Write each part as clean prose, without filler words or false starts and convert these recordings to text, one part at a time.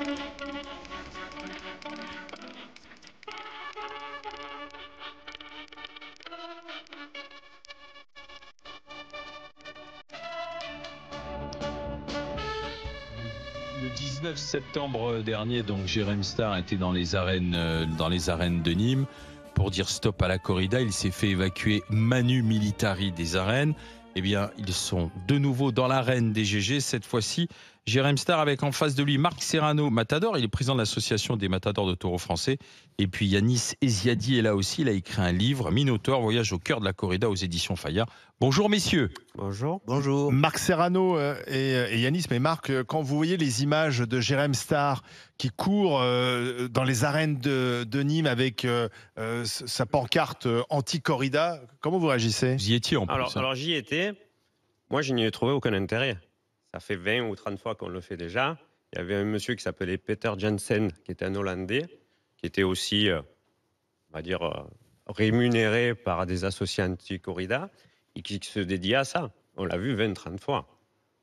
Le 19 septembre dernier, donc Jérém Starr était dans les arènes de Nîmes pour dire stop à la corrida. Il s'est fait évacuer manu militari des arènes. Eh bien, ils sont de nouveau dans l'arène des GG. Cette fois-ci, Jérém Starr avec en face de lui Marc Serrano, matador. Il est président de l'association des matadors de taureaux français. Et puis Yanis Eziadi est là aussi. Il a écrit un livre, Minotaure, voyage au cœur de la corrida aux éditions Fayard. Bonjour messieurs. Bonjour. Bonjour. Marc Serrano et Yanis, mais Marc, quand vous voyez les images de Jérém Starr qui court dans les arènes de Nîmes avec sa pancarte anti-corrida, comment vous réagissez? Vous y étiez en plus. Alors j'y étais. Moi, je n'y ai trouvé aucun intérêt. Ça fait 20 ou 30 fois qu'on le fait déjà. Il y avait un monsieur qui s'appelait Peter Jansen, qui était un Hollandais, qui était aussi, on va dire, rémunéré par des associés anti-corrida et qui se dédiait à ça. On l'a vu 20-30 fois.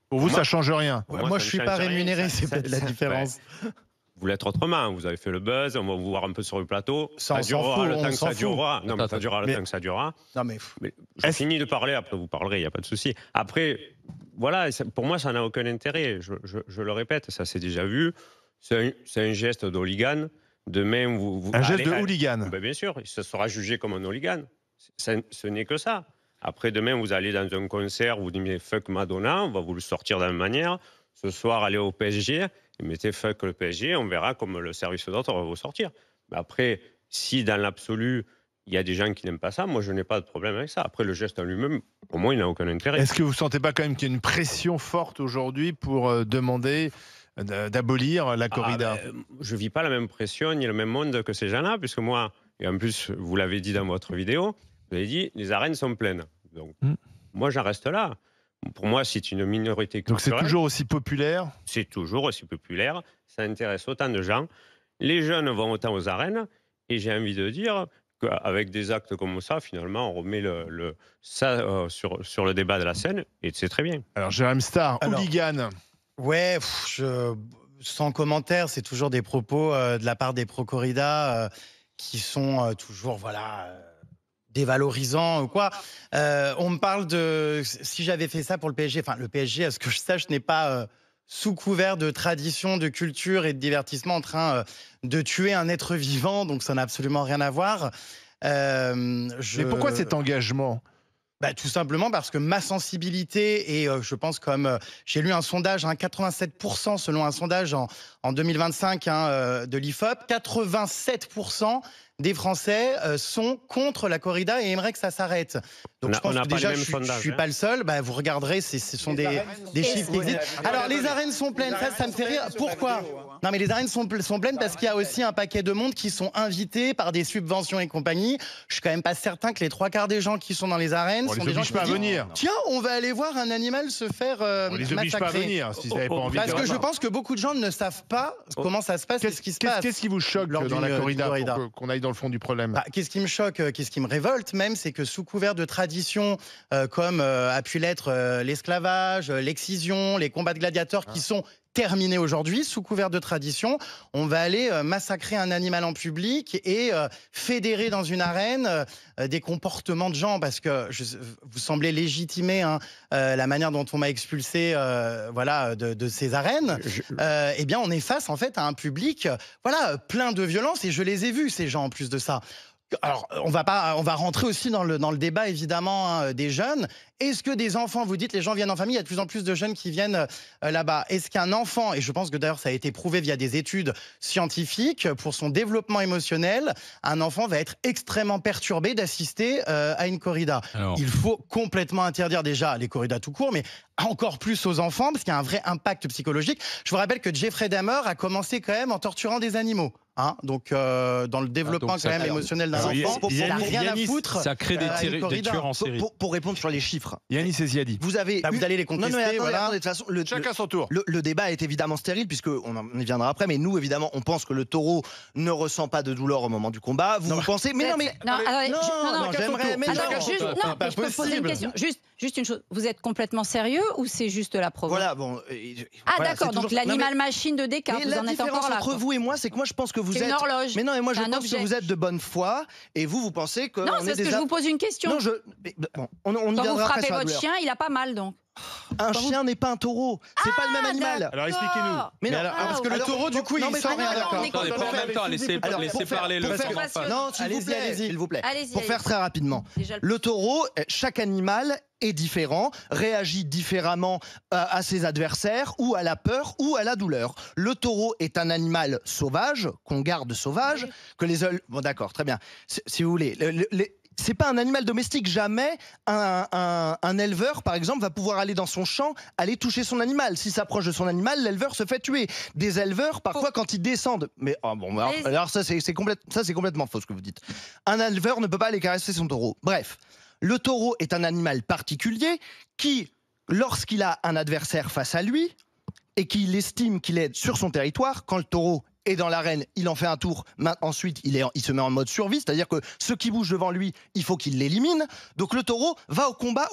Pour vous, ça ne change rien? Moi, je ne suis pas rémunéré, c'est peut-être la différence. Ouais. Vous l'êtes autrement. Vous avez fait le buzz, on va vous voir un peu sur le plateau. Ça durera le temps que ça durera. Non, mais ça durera le temps que ça durera. Non, mais je finis de parler, après vous parlerez, il n'y a pas de souci. Après, voilà, pour moi, ça n'a aucun intérêt. Je le répète, ça s'est déjà vu. C'est un geste d'hooligan. Demain, un geste de hooligan. Ben, bien sûr, ça sera jugé comme un hooligan. Ce n'est que ça. Après, demain, vous allez dans un concert, vous dites mais fuck Madonna, on va vous le sortir de la même manière. Ce soir, allez au PSG, et mettez fuck le PSG, on verra comme le service d'autres va vous sortir. Mais après, si dans l'absolu, il y a des gens qui n'aiment pas ça, moi, je n'ai pas de problème avec ça. Après, le geste en lui-même, pour moi, il n'a aucun intérêt. Est-ce que vous ne sentez pas quand même qu'il y a une pression forte aujourd'hui pour demander d'abolir la corrida? Je ne vis pas la même pression ni le même monde que ces gens-là, puisque moi, et en plus, vous l'avez dit dans votre vidéo, vous avez dit, les arènes sont pleines. Donc, moi, j'en reste là. Pour moi, c'est une minorité culturelle. Donc, c'est toujours aussi populaire? C'est toujours aussi populaire. Ça intéresse autant de gens. Les jeunes vont autant aux arènes. Et j'ai envie de dire qu'avec des actes comme ça, finalement, on remet ça sur le débat de la scène. Et c'est très bien. Alors, Jérém Starr, hooligan. Ouais, sans commentaire, c'est toujours des propos de la part des pro-corrida qui sont toujours, voilà... dévalorisant ou quoi. On me parle de si j'avais fait ça pour le PSG. Enfin, le PSG, à ce que je sache, n'est pas sous couvert de tradition, de culture et de divertissement en train de tuer un être vivant. Donc, ça n'a absolument rien à voir. Mais pourquoi cet engagement? Tout simplement parce que ma sensibilité, et je pense comme j'ai lu un sondage, 87% selon un sondage en 2025 de l'IFOP, 87% des Français sont contre la corrida et aimeraient que ça s'arrête. Donc je pense que déjà je suis pas le seul. Vous regarderez, ce sont des chiffres qui existent. Alors les arènes sont pleines, ça me fait rire. Pourquoi? Non mais les arènes sont pleines parce qu'il y a aussi un paquet de monde qui sont invités par des subventions et compagnie. Je suis quand même pas certain que les 3/4 des gens qui sont dans les arènes sont des gens qui pas à venir. Tiens, on va aller voir un animal se faire on les oblige massacrer. Pas à venir si vous n'avez pas envie. Parce que je pense que beaucoup de gens ne savent pas comment ça se passe et ce qui se passe. Qu'est-ce qui vous choque dans la corrida pour qu'on aille dans le fond du problème? Qu'est-ce qui me choque, qu'est-ce qui me révolte même, c'est que sous couvert de traditions comme a pu l'être l'esclavage, l'excision, les combats de gladiateurs qui sont terminés aujourd'hui, sous couvert de tradition, on va aller massacrer un animal en public et fédérer dans une arène des comportements de gens, parce que vous semblez légitimer la manière dont on m'a expulsé de ces arènes. Eh bien, on est face en fait à un public plein de violence, et je les ai vus, ces gens, en plus de ça. Alors, on va rentrer aussi dans le débat, évidemment, des jeunes. Est-ce que des enfants, vous dites, les gens viennent en famille, il y a de plus en plus de jeunes qui viennent là-bas. Est-ce qu'un enfant, et je pense que d'ailleurs ça a été prouvé via des études scientifiques, pour son développement émotionnel, un enfant va être extrêmement perturbé d'assister à une corrida. Il faut complètement interdire déjà les corridas tout court, mais encore plus aux enfants, parce qu'il y a un vrai impact psychologique. Je vous rappelle que Jeffrey Dahmer a commencé quand même en torturant des animaux. Hein, donc, dans le développement donc ça- quand même alors, émotionnel d'un alors, enfant, il n'a rien à Yannis, foutre. Ça crée des une corrida. tueurs en série. Pour répondre sur les chiffres, Yanis et Ziadi. vous avez Bah, vous allez les contester, Non, mais attendez, voilà. attendez, de toute façon, Chacun son tour. le débat est évidemment stérile, puisqu'on en y viendra après, mais nous, évidemment, on pense que le taureau ne ressent pas de douleur au moment du combat. Vous pensez. Mais non, mais. Non, attendez, Non, j'aimerais. Mais Alors, non. juste, non, c'est pas mais je peux poser une possible. question. Juste une chose. Vous êtes complètement sérieux ou c'est juste la provoque? Voilà, bon. Ah, voilà, d'accord, c'est donc toujours- Non, mais- l'animal machine de Descartes, Mais vous la en êtes différence encore là. entre quoi. vous et moi, c'est que moi, je pense que vous C'est êtes. une horloge. Mais non, et moi, je C'est un pense que objet. vous êtes de bonne foi, et vous pensez que. Non, c'est parce que je vous pose une question. Non, mais, bon, on y Quand vous viendra après frappez sur la votre douleur. chien, il a pas mal donc. Un chien n'est pas un taureau. C'est pas le même animal. Alors expliquez-nous. Mais non, alors, parce que le alors, taureau, du coup, non, il mais sort non, rien non, d'accord. on est Attendez, pas en même temps, laissez Alors, pour faire- parler le pour patient faire- en face. Non, s'il vous Allez-y, plaît, allez-y. s'il vous plaît. Allez-y, Pour faire très rapidement. Déjà, Le taureau, chaque animal est différent, réagit différemment à ses adversaires, ou à la peur, ou à la douleur. Le taureau est un animal sauvage, qu'on garde sauvage, que les... Bon d'accord, très bien. Si vous voulez... C'est pas un animal domestique. Jamais un éleveur, par exemple, va pouvoir aller dans son champ, aller toucher son animal. S'il s'approche de son animal, l'éleveur se fait tuer. Des éleveurs, parfois, quand ils descendent... Mais alors ça, c'est complètement faux ce que vous dites. Un éleveur ne peut pas aller caresser son taureau. Bref, le taureau est un animal particulier qui, lorsqu'il a un adversaire face à lui et qu'il estime qu'il est sur son territoire, quand le taureau est dans l'arène, il en fait un tour, ensuite il se met en mode survie, c'est-à-dire que ce qui bouge devant lui, il faut qu'il l'élimine. Donc le taureau va au combat.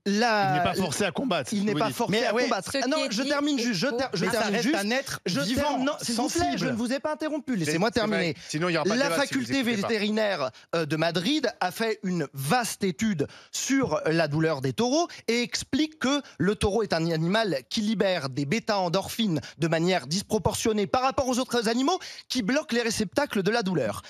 Il n'est pas forcé à combattre. Il n'est pas forcé à combattre. Ce Non, qui est je dit termine est juste. faux. Je Mais ça termine reste juste. un être Je vivant, termine. Non, s'il vous plaît, sensible. je ne vous ai pas interrompu. Laissez-moi C'est vrai. terminer. Sinon, il n'y aura pas de La débat si vous faculté écoutez pas. vétérinaire de Madrid a fait une vaste étude sur la douleur des taureaux et explique que le taureau est un animal qui libère des bêta-endorphines de manière disproportionnée par rapport aux autres animaux qui bloquent les réceptacles de la douleur.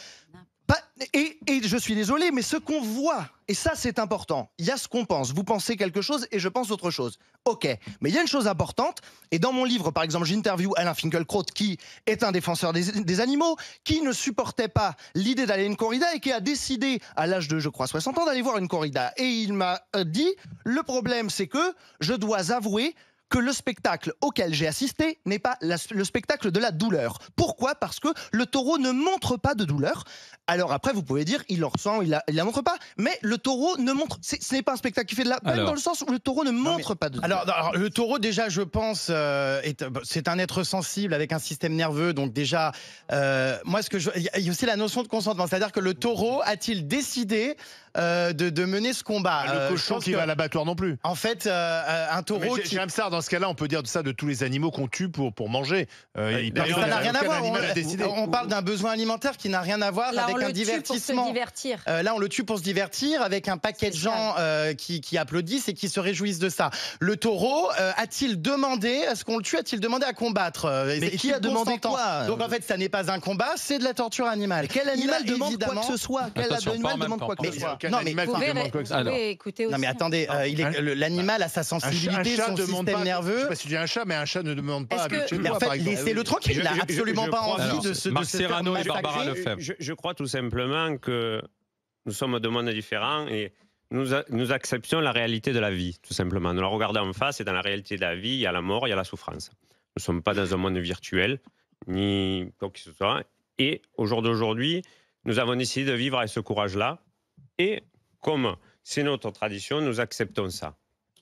Et je suis désolé, mais ce qu'on voit, et ça c'est important, il y a ce qu'on pense. Vous pensez quelque chose et je pense autre chose. Ok, mais il y a une chose importante, et dans mon livre, par exemple, j'interviewe Alain Finkielkraut, qui est un défenseur des animaux, qui ne supportait pas l'idée d'aller à une corrida et qui a décidé, à l'âge de, je crois, 60 ans, d'aller voir une corrida. Et il m'a dit, le problème c'est que je dois avouer que le spectacle auquel j'ai assisté n'est pas le spectacle de la douleur. Pourquoi ? Parce que le taureau ne montre pas de douleur. Alors après, vous pouvez dire, il en ressent, il la montre pas, mais le taureau ne montre... Ce n'est pas un spectacle qui fait de la peine, Alors. dans le sens où le taureau ne montre pas de douleur. Alors, le taureau, déjà, je pense, c'est un être sensible avec un système nerveux. Donc déjà, moi, il y a aussi la notion de consentement. C'est-à-dire que le taureau a-t-il décidé de mener ce combat Le Je cochon pense qui que, va à l'abattoir non plus. en fait, un taureau Mais qui... chez Hamstar, dans ce cas-là, on peut dire ça de tous les animaux qu'on tue pour manger. D'ailleurs, ça n'a rien à voir. Animal a décidé. On parle d'un besoin alimentaire qui n'a rien à voir Là, avec on un le tue pour se divertissement. divertir. Là, on le tue pour se divertir avec un paquet de C'est gens qui applaudissent et qui se réjouissent de ça. Le taureau a-t-il demandé, est-ce qu'on le tue, a-t-il demandé à combattre Mais qui a demandé quoi Donc en fait, ça n'est pas un combat, c'est de la torture animale. Quel animal Il a demande évidemment- quoi que ce soit? Quel Attention, animal pas en même demande temps, quoi que pas ce en soit? Aucun Non, mais animal Vous qui pouvez, demande quoi que ce vous soit. pouvez écouter aussi. Non mais attendez, l'animal a sa sensibilité, son système Je nerveux. sais pas si tu dis un chat, mais un chat ne demande pas Est-ce à que- chez Mais toi, en fait, par exemple. laissez-le tranquille, il n'a absolument pas crois- envie Alors, de se Marc faire Serrano et massacrer. Barbara Lefebvre. Je crois tout simplement que nous sommes de mondes différents et nous acceptons la réalité de la vie, tout simplement. Nous la regardons en face et dans la réalité de la vie, il y a la mort, il y a la souffrance. Nous ne sommes pas dans un monde virtuel, ni quoi que ce soit. Et au jour d'aujourd'hui, nous avons décidé de vivre avec ce courage-là. Et comme c'est notre tradition, nous acceptons ça.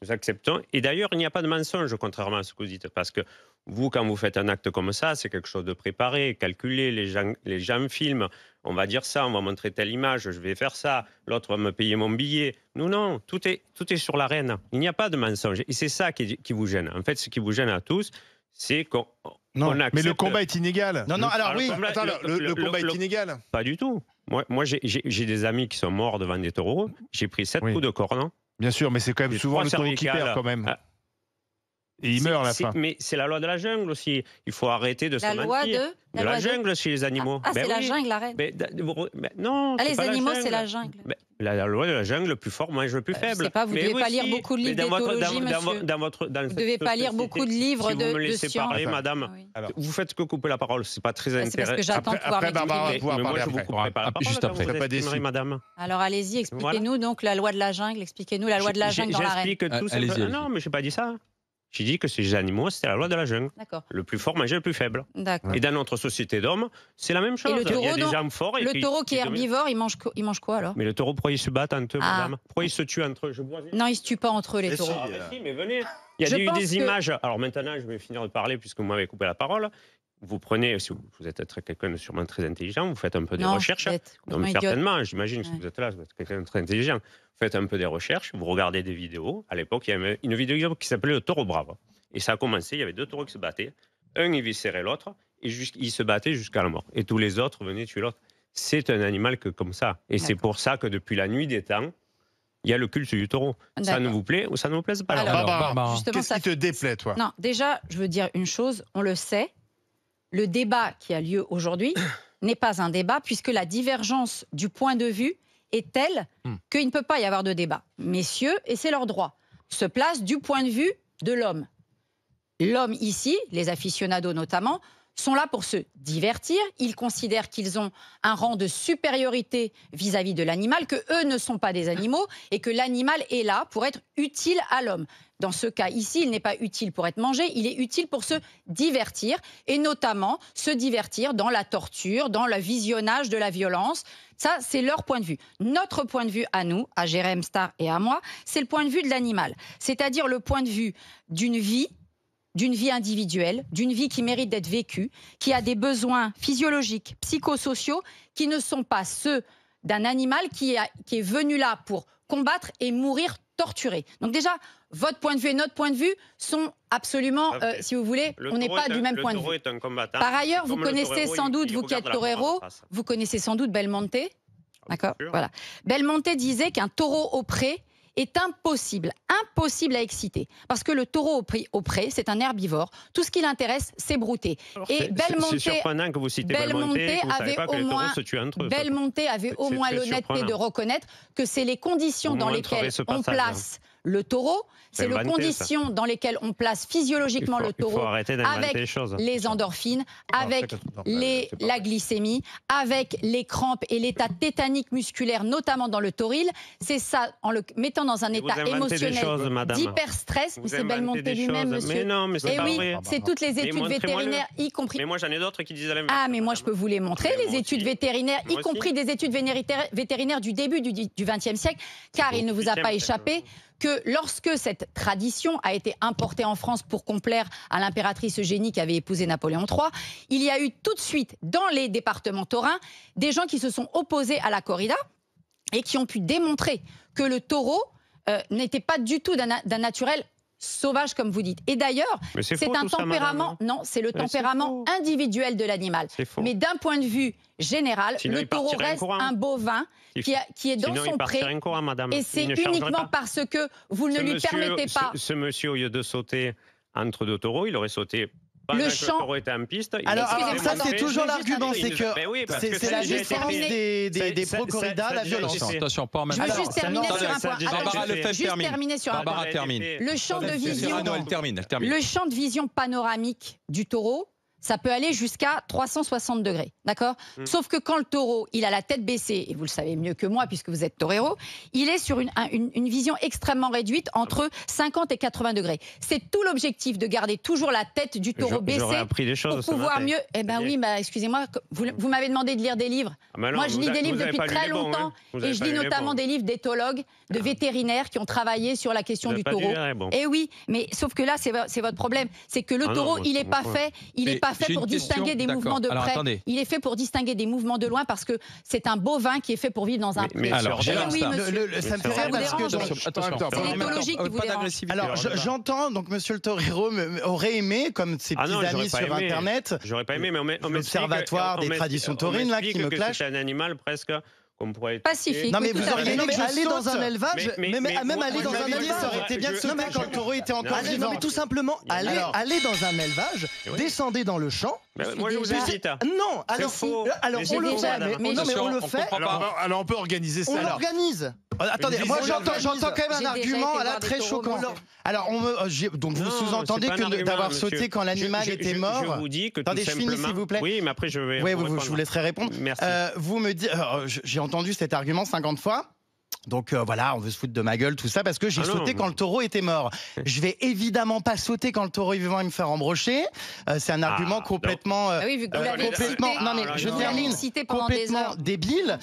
Nous acceptons. Et d'ailleurs, il n'y a pas de mensonge, contrairement à ce que vous dites. Parce que vous, quand vous faites un acte comme ça, c'est quelque chose de préparé, calculé. Les gens filment. On va dire ça, on va montrer telle image, je vais faire ça. L'autre va me payer mon billet. Nous, non. Tout est sur l'arène. Il n'y a pas de mensonge. Et c'est ça qui vous gêne. En fait, ce qui vous gêne à tous, c'est qu'on accepte... Mais le combat est inégal. Non, alors oui. Attends, le combat est inégal. Pas du tout. Moi j'ai des amis qui sont morts devant des taureaux. J'ai pris 7 coups de corne. Bien sûr, mais c'est quand même J'ai souvent 3 le taureau qui cervicales. perd quand même. Ah. Et il meurt à la fin. Mais c'est la loi de la jungle aussi. Il faut arrêter de se La loi mentir. de la jungle chez les animaux. Ah, c'est Ben la oui. jungle, arrête. Non, Ah, c'est les pas animaux, la c'est la jungle. La loi de la jungle, le plus fort mange le plus Je faible. sais pas, vous Mais devez pas lire si. beaucoup de Mais livres dans votre- d'éthologie, dans- monsieur. dans votre- dans Vous cette devez pas lire société, beaucoup de livres si de vous me laissez science. parler, Enfin, madame. oui. Alors, Vous faites que couper la parole, c'est pas très C'est parce que intéressant. j'attends de pouvoir après, Barbara va m'exprimer. pouvoir Mais moi, parler je vous après. couperai pas la parole. Juste quand après. vous Pas déçu. exprimerez, madame. Alors allez-y, expliquez-nous donc la loi de la jungle. Expliquez-nous la loi de la jungle dans l'arène. J'explique tout Allez-y, simplement. allez-y. Non, mais j'ai pas dit ça. J'ai dit que ces animaux, c'était la loi de la jungle. D'accord. Le plus fort mangeait le plus faible. D'accord. Et dans notre société d'hommes, c'est la même chose. le Il y a taureau, des non, gens forts. Le taureau qui est herbivore, il mange quoi alors? Mais le taureau, pourquoi ils se battent entre eux, Ah. madame? Pourquoi ils se tuent entre eux? Non, ils se tuent pas entre eux, les Et taureaux. Ah, mais si, mais venez. Il y Je a eu pense des que- images. Alors maintenant, je vais finir de parler puisque vous m'avez coupé la parole. Vous prenez, si vous êtes quelqu'un de sûrement très intelligent, vous faites un peu des Non, recherches. bête, Non, mais complètement idiote. certainement, j'imagine que si Ouais. vous êtes là, vous êtes quelqu'un de très intelligent. Vous faites un peu des recherches, vous regardez des vidéos. À l'époque, il y avait une vidéo qui s'appelait Le Taureau Brave. Et ça a commencé, il y avait 2 taureaux qui se battaient. Un, il viscérait l'autre, et ils se battaient jusqu'à la mort. Et tous les autres venaient tuer l'autre. C'est un animal que comme ça. Et c'est D'accord. pour ça que depuis la nuit des temps, il y a le culte du taureau. Ça ne D'accord. vous plaît ou ça ne vous plaise pas? Alors, Barbara, justement, qu'est-ce ça qui te déplaît, toi? Non, déjà, je veux dire une chose, on le sait, le débat qui a lieu aujourd'hui n'est pas un débat puisque la divergence du point de vue est telle qu'il ne peut pas y avoir de débat. Messieurs, et c'est leur droit, se place du point de vue de l'homme. L'homme ici, les aficionados notamment, sont là pour se divertir. Ils considèrent qu'ils ont un rang de supériorité vis-à-vis de l'animal, que eux ne sont pas des animaux et que l'animal est là pour être utile à l'homme. Dans ce cas ici, il n'est pas utile pour être mangé, il est utile pour se divertir et notamment se divertir dans la torture, dans le visionnage de la violence. Ça, c'est leur point de vue. Notre point de vue à nous, à Jérém Star et à moi, c'est le point de vue de l'animal. C'est-à-dire le point de vue d'une vie individuelle, d'une vie qui mérite d'être vécue, qui a des besoins physiologiques, psychosociaux, qui ne sont pas ceux d'un animal qui est venu là pour combattre et mourir torturé. Donc déjà, votre point de vue et notre point de vue sont absolument, si vous voulez, on n'est pas du même point de vue. Est un combattant. Par ailleurs, vous Comme le connaissez torero, sans doute, il vous qui êtes regarde la torero, parole en face. vous connaissez sans doute Belmonte. D'accord, sûr. voilà. Belmonte disait qu'un taureau au pré est impossible à exciter. Parce que le taureau au pré, c'est un herbivore. Tout ce qui l'intéresse, c'est brouter. Et C'est surprenant que vous citez Belmonte, que vous ne savez pas que les taureaux se tuent entre eux. Belmonte avait au C'est moins très l'honnêteté surprenant. de reconnaître que c'est les conditions Vous dans montrerez lesquelles ce on passage, place le taureau, c'est les inventé, conditions dans lesquelles on place physiologiquement le Il faut taureau arrêter d'inventer avec les choses. les endorphines, avec c'est pas la glycémie, avec les crampes et l'état tétanique musculaire, notamment dans le tauril. C'est ça, en le mettant dans un Mais vous état inventez des émotionnel choses, madame. d'hyperstress. Vous C'est inventez Belmonte des lui-même, choses. monsieur. Mais non, mais c'est Et pas oui, vrai. c'est toutes les Mais études montrez-moi-le. vétérinaires, y compris. Mais moi, j'en ai d'autres qui disent la même Ah, chose, mais moi, je peux vous les montrer, Mais les moi études aussi. vétérinaires, y Moi aussi. compris des études vétérinaires du début du XXe siècle, car il ne vous a pas échappé que lorsque cette tradition a été importée en France pour complaire à l'impératrice Eugénie qui avait épousé Napoléon III, il y a eu tout de suite, dans les départements taurins, des gens qui se sont opposés à la corrida et qui ont pu démontrer que le taureau n'était pas du tout d'un naturel sauvage, comme vous dites. Et d'ailleurs, Mais c'est c'est faux, un tout ça, tempérament, madame. non, c'est le Mais c'est tempérament faux. individuel de l'animal. C'est faux. Mais d'un point de vue général, Sinon, le il taureau partirait en reste courant. un bovin qui est dans Sinon, son il pré. partirait en courant, madame. Et Il c'est ne changerait uniquement pas. parce que vous ne Ce lui monsieur- permettez pas. Ce monsieur, au lieu de sauter entre 2 taureaux, il aurait sauté pendant Le que champ- le taureau était en piste. il Alors, aurait Excusez-moi, ça, démontré- c'est toujours je veux juste l'argument, terminer. c'est que Ben oui, parce que c'est la ça a déjà défense été fait. des Ça- pro-corrida, ça- la ça- violence. ça- Attention, pas en même Je veux temps. juste terminer ça- sur un ça- point. déjà Attends, Barbara fait. Lefebvre juste termine. terminer sur un point. Barbara termine. Le champ de vision. Cyrano, elle termine. Le champ de vision panoramique du taureau, ça peut aller jusqu'à 360 degrés, d'accord ? Sauf que quand le taureau, il a la tête baissée, et vous le savez mieux que moi puisque vous êtes torero, il est sur une vision extrêmement réduite entre 50 et 80 degrés. C'est tout l'objectif de garder toujours la tête du taureau J'aurais baissée appris des choses pour ce pouvoir matin. mieux... Eh ben Ça y est. oui, bah, excusez-moi, vous m'avez demandé de lire des livres. Ah, mais non, Moi, je vous lis avez- des livres vous avez depuis pas lu très les bons, longtemps hein. Vous avez et je pas lis lu les notamment bons. des livres d'éthologues, de vétérinaires qui ont travaillé sur la question Vous du avez pas lu taureau. les bons. Et oui, mais sauf que là, c'est votre problème. C'est que le Ah non, taureau, moi, il je n'est pas comprends. fait, il Mais est pas fait j'ai pour une question, distinguer des d'accord. mouvements de Alors, près. attendez. Il est fait pour distinguer des mouvements de loin parce que c'est un bovin qui est fait pour vivre dans un pré. alors, Eh Gérard oui, Star. monsieur. Ça me fait Ça rire vous parce que dérange, donc, Attention, C'est l'éthologie qui vous pas dérange. d'agressivité. alors j'entends donc Monsieur le Torero aurait aimé, comme ses Ah petits non, j'aurais amis pas sur aimé. Internet, J'aurais pas aimé, mais on m'explique- l'Observatoire on des m'explique- traditions on taurines, là, qui m'explique me que clash. c'est un animal presque qu'on pourrait... Pacifique. Non mais oui, vous tout à auriez fait. aimé Non, mais aller dans un élevage, même moi, aller dans moi, un je me dis, élevage. ça aurait été bien de Non mais sauter quand le taureau était encore Allez, vivant. non, mais tout simplement, allez dans un élevage, Oui. descendez dans le champ. Mais moi, je vous déjà- invite. Non, alors faux. alors Mais on c'est le faux, fait, madame. mais- non mais on le on fait. comprend pas. Alors, on peut organiser ça. On Alors, l'organise. Attendez, Une moi vision j'entends quand même un J'ai déjà argument été là voir des très taureaux, choquant. monsieur. Alors donc vous Non, sous-entendez c'est pas un que argument, d'avoir monsieur. sauté quand l'animal était Je mort. vous dis que Attendez, tout je finis, simplement... s'il vous plaît. Oui, mais après, je vais Oui, vous je vous répondre. laisserai répondre. Merci. Vous me dites, j'ai entendu cet argument 50 fois. Donc voilà, on veut se foutre de ma gueule, tout ça, parce que j'ai sauté quand le taureau était mort. Je vais évidemment pas sauter quand le taureau est vivant et me faire embrocher. C'est un argument complètement... oui, vu que vous l'avez complètement, cité. non mais je termine, Cité pendant des complètement heures. débile.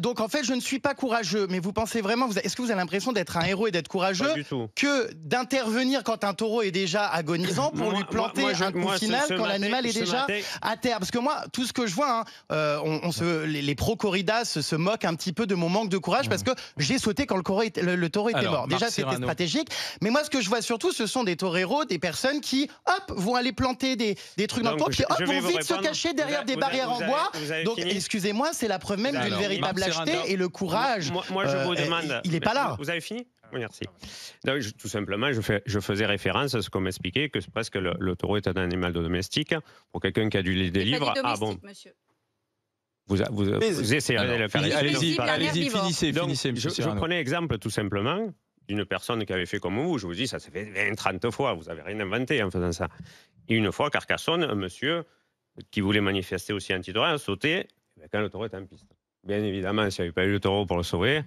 Donc en fait, je ne suis pas courageux. Mais vous pensez vraiment, est-ce que vous avez l'impression d'être un héros et d'être courageux Pas du tout. que d'intervenir quand un taureau est déjà agonisant pour lui planter un coup final quand l'animal est déjà à terre? Parce que moi, tout ce que je vois, les pro-corridas se moquent un petit peu de mon manque de courage parce que j'ai sauté quand le taureau était mort. Déjà, c'était stratégique. Mais moi, ce que je vois surtout, ce sont des toreros, des personnes qui, hop, vont aller planter des trucs dans le taureau, puis hop, vont vite se cacher derrière des barrières en bois. Donc, excusez-moi, c'est la preuve même d'une véritable lâcheté et le courage. Moi, je vous demande. Il n'est pas là. Vous avez fini? Merci. Donc, tout simplement, je faisais référence à ce qu'on m'expliquait, que presque le taureau est un animal domestique. Pour quelqu'un qui a dû lire des livres, monsieur. Vous essayerez de le faire. Allez-y, finissez, monsieur Je Cyrano. prenais exemple tout simplement d'une personne qui avait fait comme vous. Je vous dis, ça s'est fait 20-30 fois. Vous n'avez rien inventé en faisant ça. Et une fois, Carcassonne, un monsieur qui voulait manifester aussi anti-taureau a sauté quand le taureau était en piste. Bien évidemment, s'il n'y avait pas eu le taureau pour le sauver,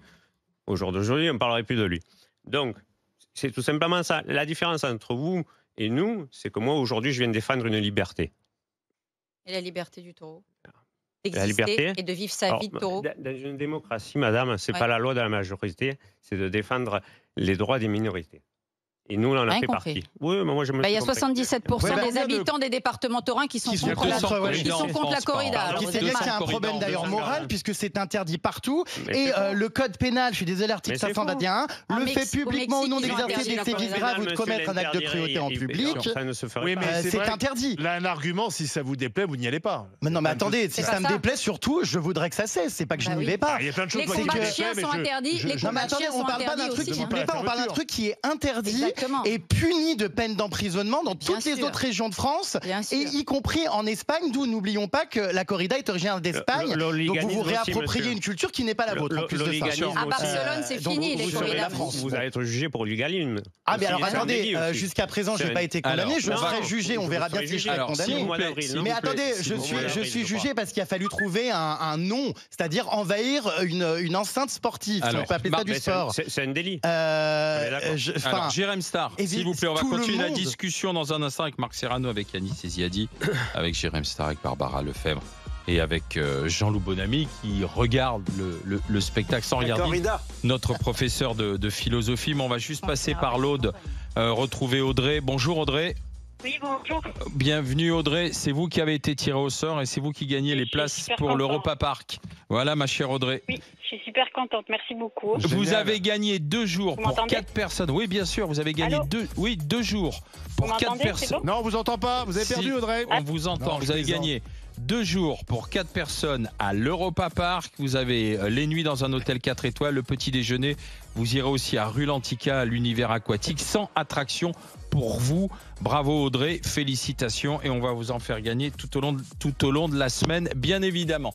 au jour d'aujourd'hui, on ne parlerait plus de lui. Donc, c'est tout simplement ça. La différence entre vous et nous, c'est que moi, aujourd'hui, je viens de défendre une liberté. Et la liberté du taureau? La liberté et de vivre sa vie de taureau. Dans une démocratie, madame, ce n'est pas la loi de la majorité, c'est de défendre les droits des minorités. Et nous, on en a fait partie. Oui, mais moi, je me il y a 77% des habitants des départements taurins qui sont contre la corrida. C'est bien qu'il y a un problème d'ailleurs moral, puisque c'est interdit partout. Et le code pénal, je suis désolé, l'article 521, le fait publiquement au nom d'exercer des sévices graves ou de commettre un acte de cruauté en public, c'est interdit. Là, un argument, si ça vous déplaît, vous n'y allez pas. Non, mais attendez, si ça me déplaît, surtout, je voudrais que ça cesse. C'est pas que je n'y vais pas. Il y a plein de choses les combats de chiens sont interdits. Non, mais attendez, on parle pas d'un truc qui ne plaît pas, on parle d'un truc qui est interdit et puni de peine d'emprisonnement dans toutes les autres régions de France, et y compris en Espagne, d'où n'oublions pas que la corrida est originaire d'Espagne. Donc vous vous réappropriez une culture qui n'est pas la vôtre. En plus de ça. À Barcelone, c'est fini les corridas. Vous allez être jugé pour l'égalisme. Ah, mais alors attendez, jusqu'à présent, je n'ai pas été condamné. Je serai jugé. On verra bien si je serai condamné. Mais attendez, je suis jugé parce qu'il a fallu trouver un nom, c'est-à-dire envahir une enceinte sportive. Si on peut appeler ça du sport. C'est un délit. Jérém Star, s'il vous plaît, on va continuer la discussion dans un instant avec Marc Serrano, avec Yanis Ziadi, avec Jérém Star, avec Barbara Lefebvre et avec Jean-Loup Bonamy qui regarde le spectacle sans regarder notre professeur de philosophie. Mais on va juste passer par l'Aude, retrouver Audrey. Bonjour Audrey. Oui, bonjour. Bienvenue Audrey, c'est vous qui avez été tirée au sort et c'est vous qui gagnez les places pour l'Europa Park. Voilà ma chère Audrey. Oui, je suis super contente, merci beaucoup. Vous avez gagné 2 jours pour 4 personnes. Oui, bien sûr, vous avez gagné 2 jours pour 4 personnes. Non, on vous entend pas, vous avez perdu Audrey. On vous entend, vous avez gagné 2 jours pour 4 personnes à l'Europa Park. Vous avez les nuits dans un hôtel 4 étoiles, le petit déjeuner. Vous irez aussi à Rue Lantica, à l'univers aquatique, sans attraction pour vous. Bravo Audrey, félicitations et on va vous en faire gagner tout au long de la semaine, bien évidemment.